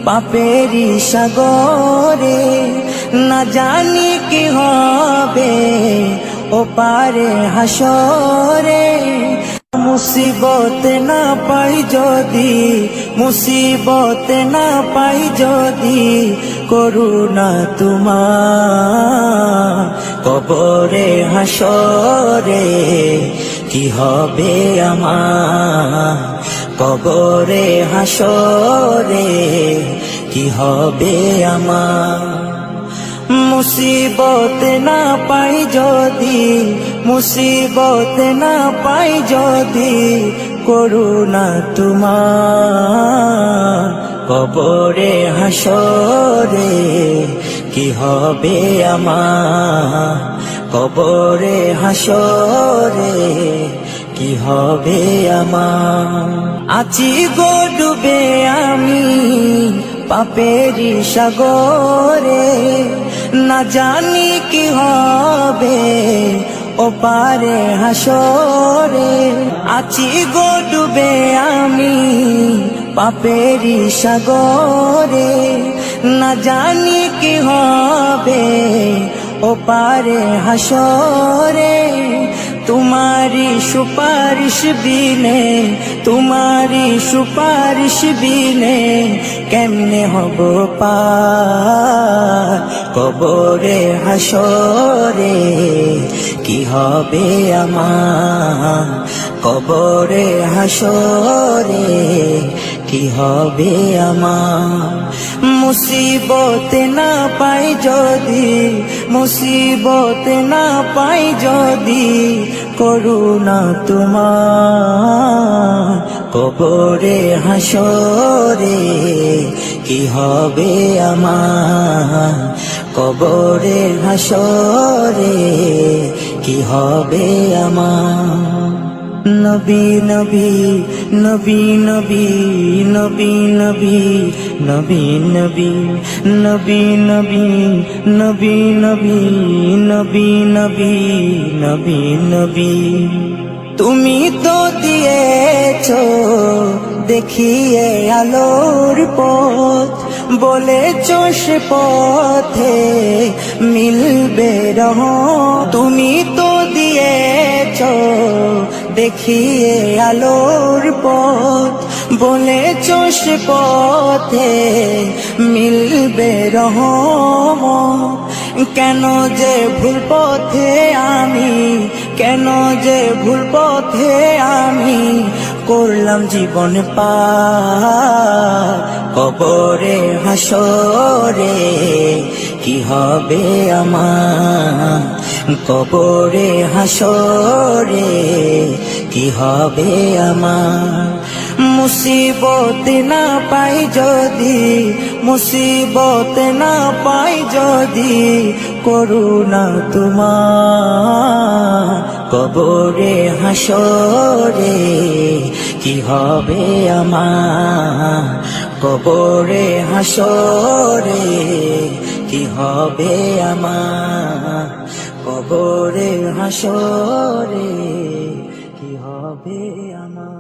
পাপেরি সাগরে, না জানি কি হবে ও পারে হাসরে। মুসিবত না পাই যদি, মুসিবত না পাই যদি, করুণা তোমার কবরে হাসরে কি হবে আমার, কবরে হাসরে কি হবে আমার। মুসিবত না পাই যদি, মুসিবত না পাই যদি, করুণা তোমার কবরে হাসরে কি হবে আমার, কবরে হাসরে কি হবে আমার। আছি গো ডুবে আমি পাপেরি সাগরে, না জানি কি হবে ও পারে হাসরে। আছি গো ডুবে আমি পাপেরি সাগরে, না জানি কি হবে ও পারে হাসরে। तुम्हारी सुपारिश बिने, तुम्हारी सुपारिश बिने केमने हबो पार कबरे हासरे की हबे आमार, कबरे हासरे की हबे आमार। मुसीबत ना पाई जदि, मुसीबत ना पाई जदि, করুণা তোমার কবরে হাসরে কি হবে আমার, কবরে হাসরে কি হবে আমার। নবী নবী নবী নবী নবী নবী নবী নবী নবী নবী নবী নবী নবী নবী নবী নবী। তুমি তো দিয়েছো দেখিয়ে আলোর পথ, বলেছো সে পথে মিলবে রহমত। তুমি তো দিয়েছো দেখিয়ে আলোর পথ, বলেছো সে পথে মিলবে রহমত। কেন যে ভুল পথে আমি, কেন যে ভুল পথে আমি করলাম জীবন পার কবরে হাসরে কি হবে আমার, কবরে হাসরে কি হবে আমার। মুসিবত না পাই যদি, মুসিবত না পাই যদি, করুণা তোমার কবরে হাসরে কি হবে আমার, কবরে হাসরে কি হবে আমার, কবরে হাসরে কি হবে আমার।